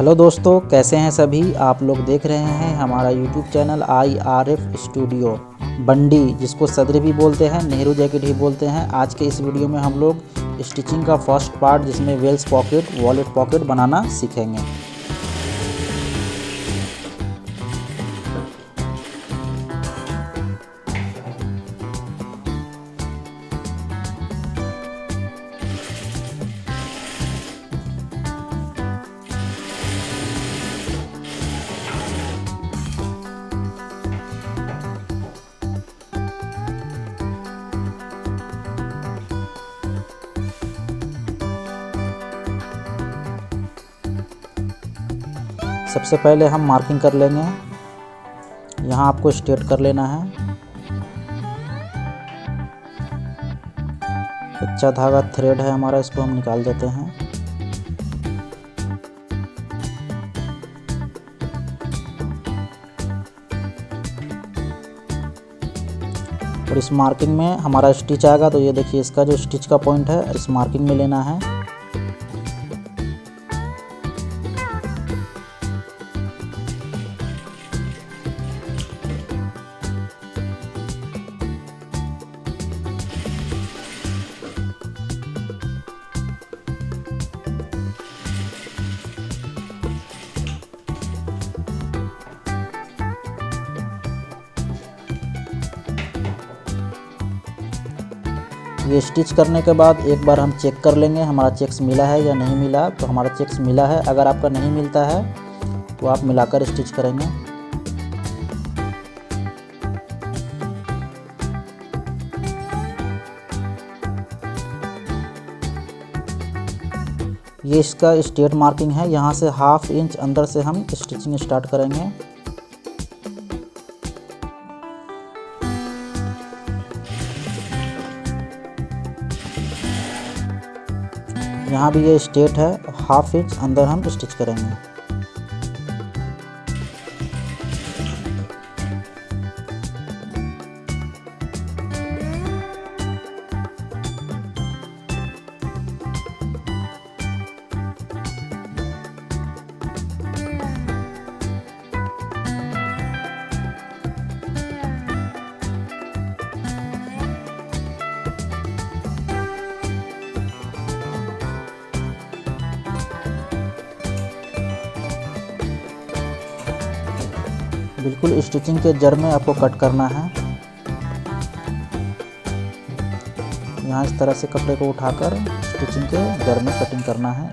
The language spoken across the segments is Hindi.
हेलो दोस्तों, कैसे हैं सभी। आप लोग देख रहे हैं हमारा यूट्यूब चैनल IRF स्टूडियो बंडी, जिसको सदरी भी बोलते हैं, नेहरू जैकेट भी बोलते हैं। आज के इस वीडियो में हम लोग स्टिचिंग का फर्स्ट पार्ट, जिसमें वेल्स पॉकेट, वॉलेट पॉकेट बनाना सीखेंगे। सबसे पहले हम मार्किंग कर लेंगे। यहाँ आपको स्ट्रेट कर लेना है। कच्चा धागा थ्रेड है हमारा, इसको हम निकाल देते हैं। और इस मार्किंग में हमारा स्टिच आएगा, तो ये देखिए इसका जो स्टिच का पॉइंट है इस मार्किंग में लेना है। ये स्टिच करने के बाद एक बार हम चेक कर लेंगे हमारा चेक्स मिला है या नहीं मिला। तो हमारा चेक्स मिला है। अगर आपका नहीं मिलता है तो आप मिलाकर स्टिच करेंगे। ये इसका स्ट्रेट मार्किंग है। यहाँ से ½ इंच अंदर से हम स्टिचिंग स्टार्ट करेंगे। यहाँ भी ये स्ट्रेट है, ½ इंच अंदर हम स्टिच करेंगे। बिल्कुल स्टिचिंग के जड़ में आपको कट करना है। यहाँ इस तरह से कपड़े को उठाकर स्टिचिंग के जड़ में कटिंग करना है।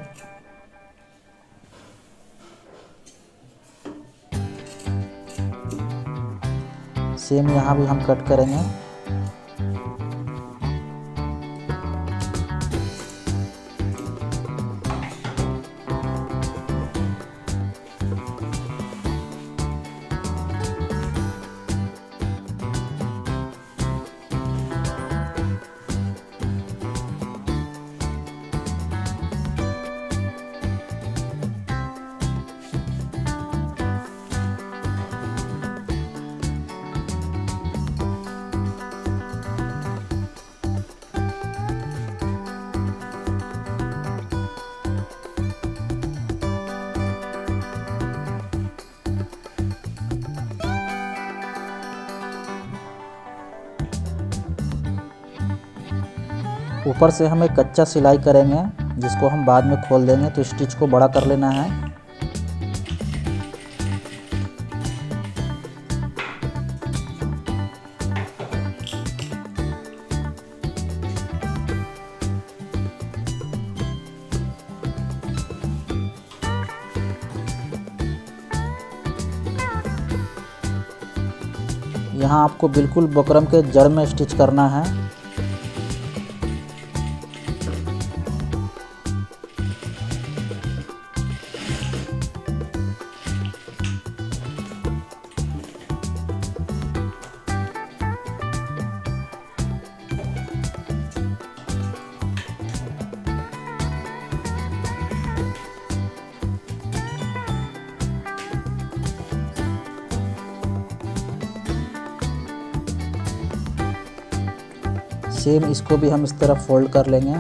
सेम यहाँ भी हम कट करेंगे। ऊपर से हम एक कच्चा सिलाई करेंगे, जिसको हम बाद में खोल देंगे। तो स्टिच को बड़ा कर लेना है। यहाँ आपको बिल्कुल बुकरम के जड़ में स्टिच करना है। सेम इसको भी हम इस तरह फोल्ड कर लेंगे।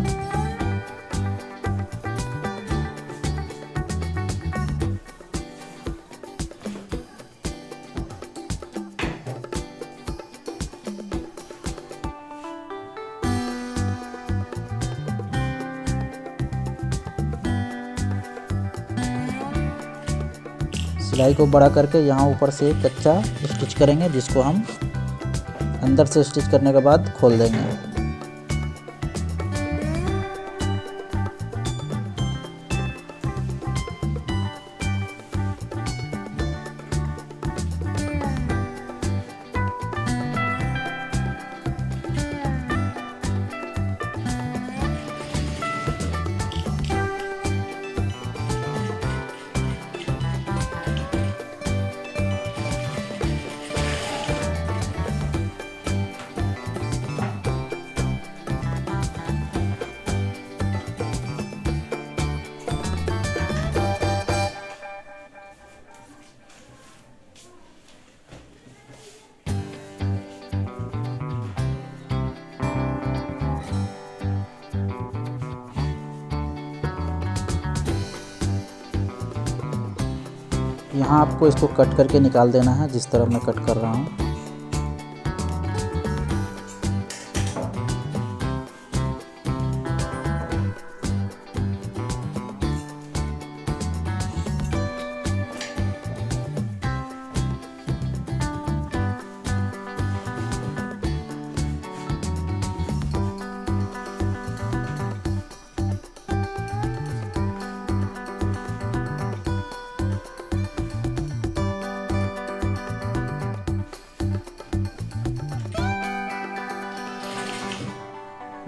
सिलाई को बड़ा करके यहाँ ऊपर से कच्चा स्टिच करेंगे, जिसको हम अंदर से स्टिच करने के बाद खोल देंगे। यहाँ आपको इसको कट करके निकाल देना है, जिस तरह मैं कट कर रहा हूँ।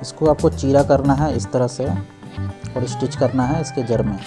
इसको आपको चीरा करना है इस तरह से और स्टिच करना है इसके जड़ में।